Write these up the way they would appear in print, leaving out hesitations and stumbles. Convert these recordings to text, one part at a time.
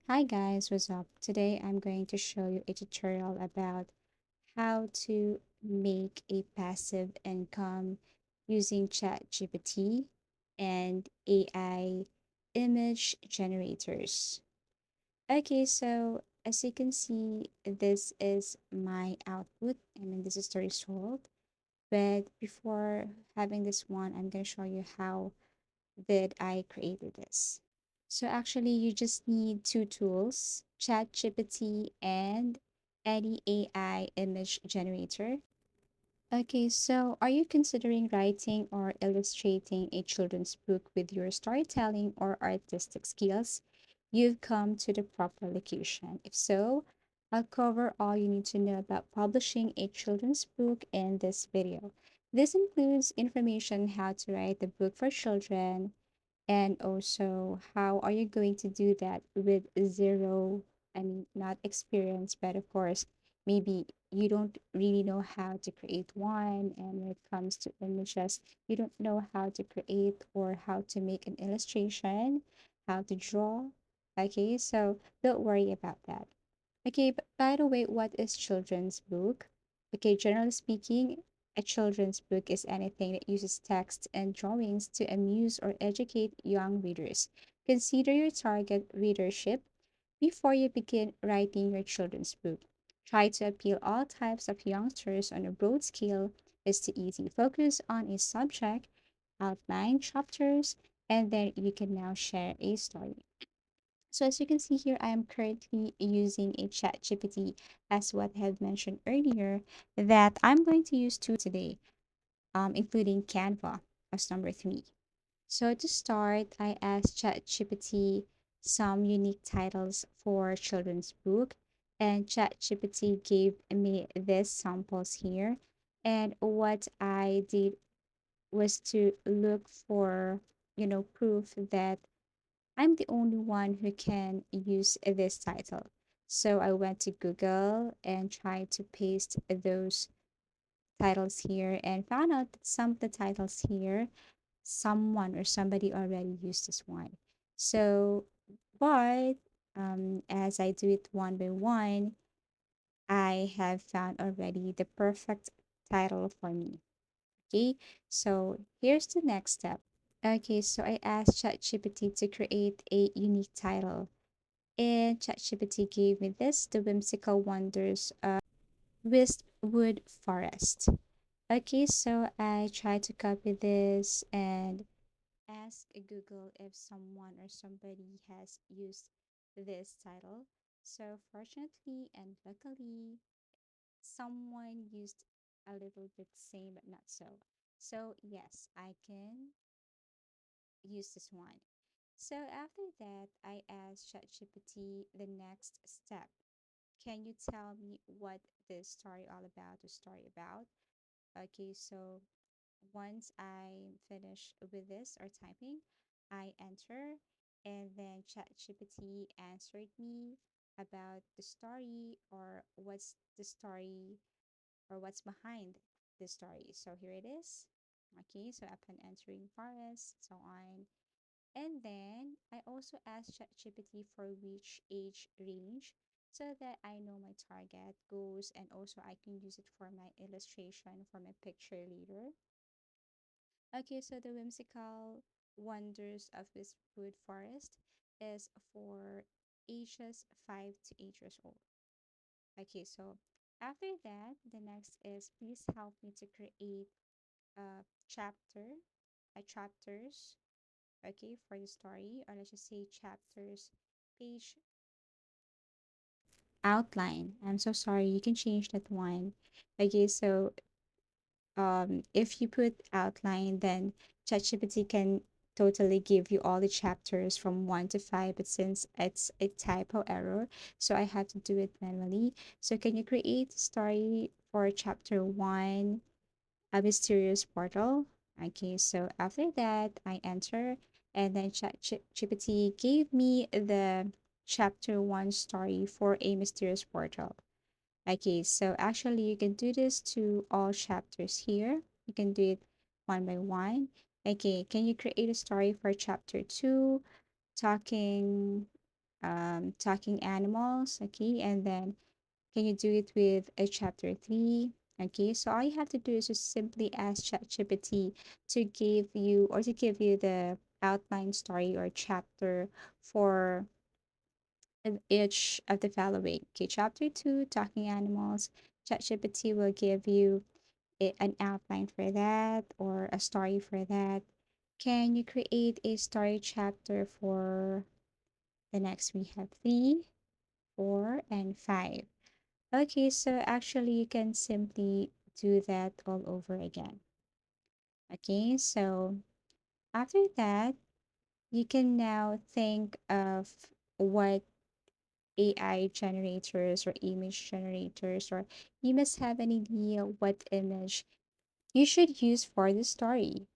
Hi guys, what's up? Today I'm going to show you a tutorial about how to make a passive income using ChatGPT and AI image generators. Okay, so as you can see, this is my output. This is the result. But before having this one, I'm going to show you how did I created this. So actually, you just need two tools, ChatGPT and any AI image generator. Okay, so are you considering writing or illustrating a children's book with your storytelling or artistic skills? You've come to the proper location. If so, I'll cover all you need to know about publishing a children's book in this video. This includes information how to write the book for children, and also, how are you going to do that with zero, not experience, but of course, maybe you don't really know how to create one. And when it comes to images, you don't know how to create or how to make an illustration, how to draw. Okay, so don't worry about that. Okay, but by the way, what is children's book? Okay, generally speaking, a children's book is anything that uses text and drawings to amuse or educate young readers. Consider your target readership before you begin writing your children's book. Try to appeal all types of youngsters on a broad scale. Is too easy. Focus on a subject, outline chapters, and then you can now share a story. So as you can see here, I am currently using a chat GPT as what I have mentioned earlier that I'm going to use two today, including Canva as number three. So to start, I asked ChatGPT some unique titles for children's book, and ChatGPT gave me these samples here. And what I did was to look for, proof that I'm the only one who can use this title. So I went to Google and tried to paste those titles here and found out that some of the titles here, someone or somebody already used this one. So, but as I do it one by one, I have found already the perfect title for me. Okay, so here's the next step. Okay, so I asked ChatGPT to create a unique title. And ChatGPT gave me this, The Whimsical Wonders of Westwood Forest. Okay, so I tried to copy this and ask Google if someone or somebody has used this title. So fortunately and luckily, someone used a little bit same but not so. So yes, I can use this one. So after that, I asked ChatGPT the next step. Can you tell me what this story all about, the story about? Okay, so once I finish with this or typing, I enter and then ChatGPT answered me about the story or what's the story or what's behind the story. So here it is. Okay, so upon entering forest, so on. And then I also asked ChatGPT for which age range so that I know my target goals and also I can use it for my illustration for my picture later. Okay, so the whimsical wonders of this wood forest is for ages 5 to 8 years old. Okay, so after that, the next is please help me to create a chapter, a chapters, okay, for the story, or let's just say chapters, page outline. I'm so sorry, you can change that one. Okay, so if you put outline, then ChatGPT can totally give you all the chapters from 1 to 5, but since it's a typo error, so I have to do it manually. So can you create a story for chapter 1, a mysterious portal? Okay, so after that, I enter, and then ChatGPT gave me the chapter 1 story for a mysterious portal. Okay, so actually you can do this to all chapters here. You can do it one by one. Okay, can you create a story for chapter 2, talking? talking animals, okay, and then can you do it with a chapter 3? Okay, so all you have to do is just simply ask ChatGPT to give you or to give you the outline story or chapter for each of the following. Okay, chapter 2, talking animals. ChatGPT will give you an outline for that or a story for that. Can you create a story chapter for the next? We have 3, 4, and 5. Okay, so actually you can simply do that all over again. Okay, so after that, you can now think of what AI generators or image generators, or you must have an idea what image you should use for the story.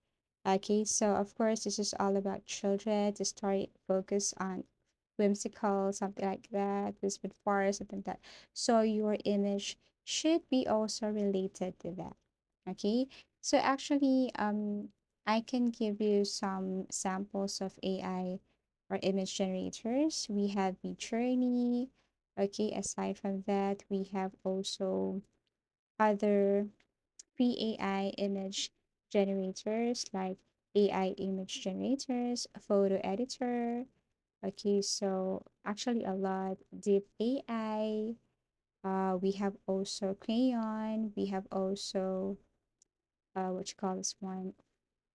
Okay, so of course, this is all about children. The story focus on whimsical, something like that, with forest, something like that. So your image should be also related to that. Okay, so actually, I can give you some samples of AI or image generators. We have the Journey. Okay, aside from that, we have also other free AI image generators like AI image generators, photo editor. Okay, so actually a lot. Deep AI. We have also Crayon. We have also what you call this one,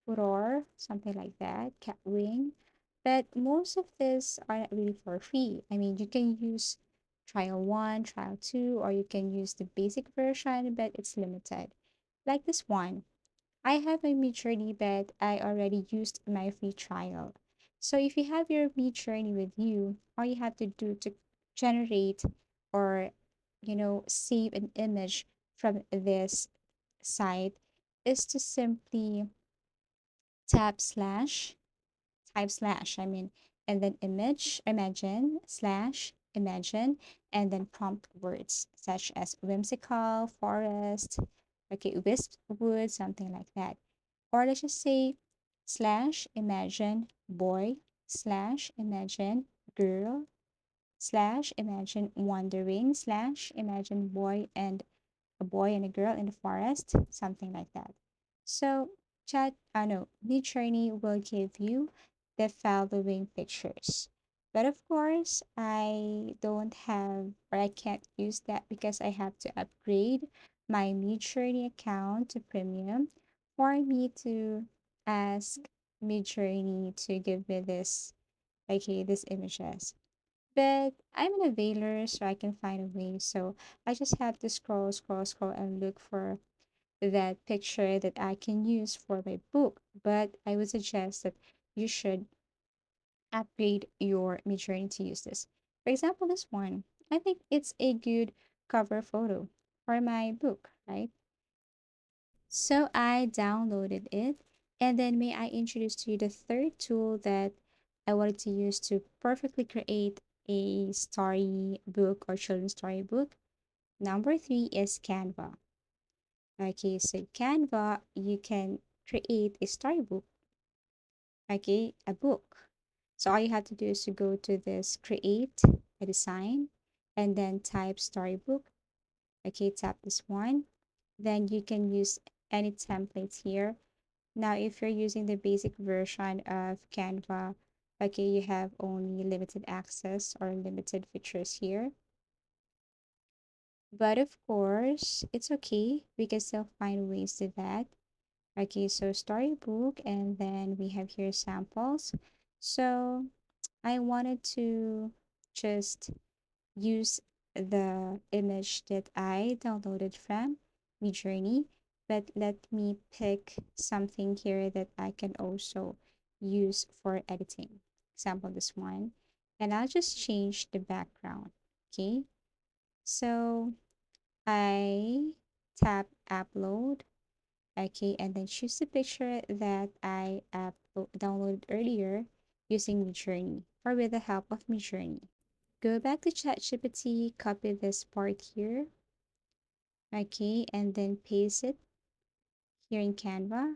Furor, something like that, Catwing. But most of this are not really for free. I mean, you can use trial 1, trial 2, or you can use the basic version, but it's limited. Like this one. I have a Midjourney, but I already used my free trial. So if you have your Midjourney with you, all you have to do to generate or save an image from this site is to simply tap slash type slash, I mean, and then imagine slash imagine, and then prompt words such as whimsical, forest, okay, wisp wood, something like that. Or let's just say slash imagine boy slash imagine girl slash imagine wandering slash imagine boy and a boy and a girl in the forest, something like that. So no, Midjourney will give you the following pictures. But of course, I don't have or I can't use that because I have to upgrade my Midjourney account to premium for me to ask Midjourney to give me this, okay, these images. But I'm an availer, so I can find a way. So I just have to scroll, scroll, scroll, and look for that picture that I can use for my book. But I would suggest that you should upgrade your Midjourney to use this. For example, this one. I think it's a good cover photo for my book, right? So I downloaded it. And then may I introduce to you the third tool that I wanted to use to perfectly create a story book or children's story book. Number 3 is Canva. Okay, so Canva, you can create a storybook, okay, a book. So all you have to do is to go to this create a design and then type storybook. Okay, tap this one. Then you can use any templates here. Now, if you're using the basic version of Canva, okay, you have only limited access or limited features here. But of course, it's okay. We can still find ways to that. Okay, so storybook, and then we have here samples. So I wanted to just use the image that I downloaded from Midjourney, but let me pick something here that I can also use for editing. Example, this one. And I'll just change the background. Okay, so I tap upload. Okay, and then choose the picture that I downloaded earlier using Midjourney or with the help of Midjourney. Go back to ChatGPT, copy this part here, okay, and then paste it here in Canva.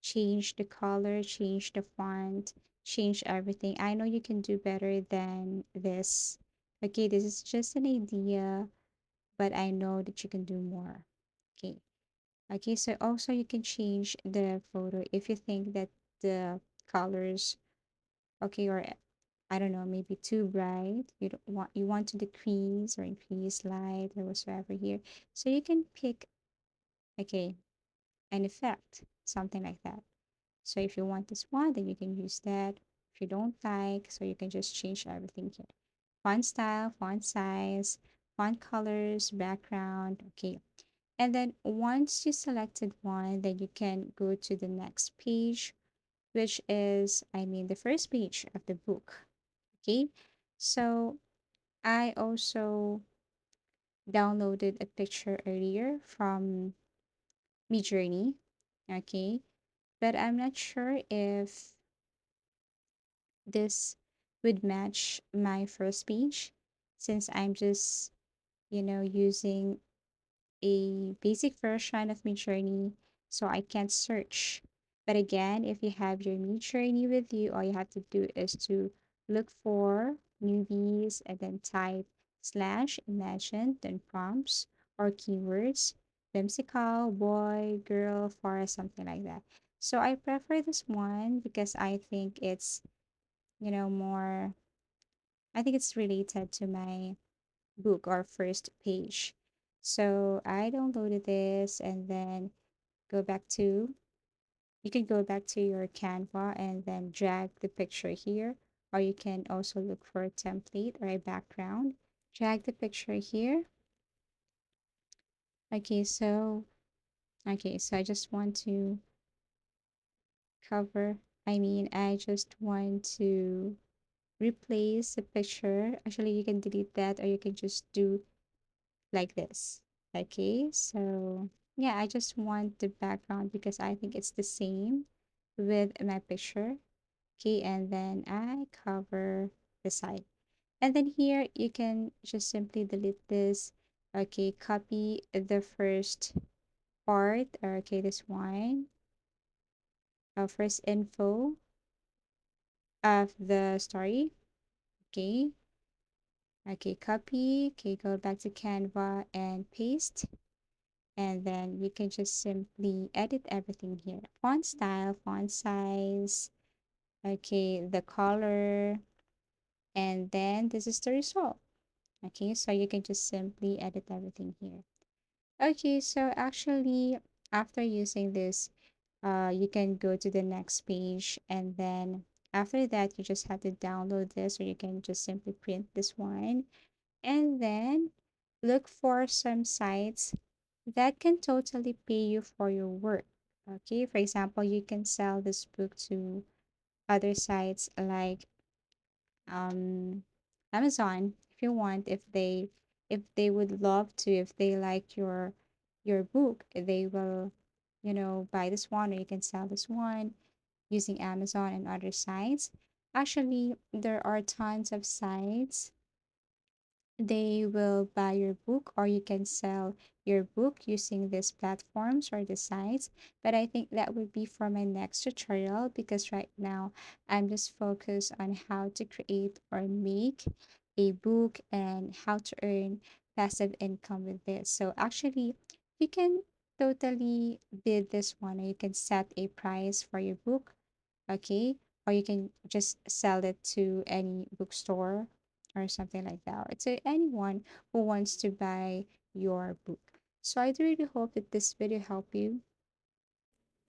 Change the color, change the font, change everything. I know you can do better than this. Okay, this is just an idea, but I know that you can do more. Okay. Okay, so also you can change the photo if you think that the colors, okay, or I don't know, maybe too bright. You want to decrease or increase light or whatsoever here. So you can pick, okay, an effect, something like that. So if you want this one, then you can use that. If you don't like, so you can just change everything here. Font style, font size, font colors, background, okay. And then once you selected one, then you can go to the next page, which is, I mean, the first page of the book. Okay. So I also downloaded a picture earlier from Midjourney. Okay. But I'm not sure if this would match my first page since I'm just, using a basic version of Midjourney, so I can't search. But again, if you have your Midjourney with you, all you have to do is to look for movies and then type slash imagine, then prompts or keywords, whimsical, boy, girl, forest, something like that. So I prefer this one because I think it's, more, I think it's related to my book or first page. So I downloaded this and then go back to, you can go back to your Canva and then drag the picture here, or you can also look for a template or a background. Drag the picture here. Okay, so, I just want to cover, I just want to replace the picture. Actually, you can delete that or you can just do like this. Okay, so yeah, I just want the background because I think it's the same with my picture. Okay, and then I cover the side. And then here you can just simply delete this. Okay, copy the first part. Okay, this one. First info of the story. Okay, okay, copy. Okay, go back to Canva and paste. And then you can just simply edit everything here. Font style, font size, okay, the color, and then this is the result. Okay, so you can just simply edit everything here. Okay, so actually, after using this, you can go to the next page, and then after that, you just have to download this, or you can just simply print this one, and then look for some sites that can totally pay you for your work. Okay, for example, you can sell this book to other sites like um Amazon if you want, if they would love to, if they like your book, they will, buy this one, or you can sell this one using Amazon and other sites. Actually, there are tons of sites, they will buy your book, or you can sell your book using these platforms or the sites. But I think that would be for my next tutorial because right now I'm just focused on how to create or make a book and how to earn passive income with this. So actually, you can totally bid this one, or you can set a price for your book. Okay, or you can just sell it to any bookstore or something like that, or to anyone who wants to buy your book. So I do really hope that this video helped you.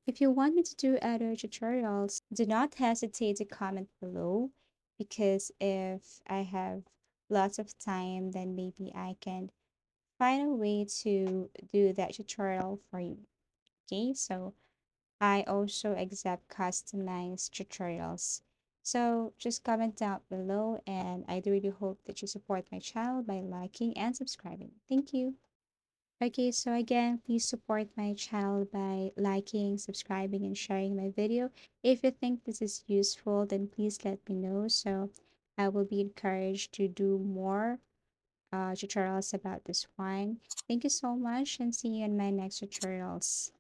If you want me to do other tutorials, do not hesitate to comment below, because if I have lots of time, then maybe I can find a way to do that tutorial for you. Okay, so I also accept customized tutorials. So just comment down below, and I do really hope that you support my channel by liking and subscribing. Thank you. Okay, so again, please support my channel by liking, subscribing, and sharing my video. If you think this is useful, then please let me know so I will be encouraged to do more tutorials about this one. Thank you so much, and see you in my next tutorials.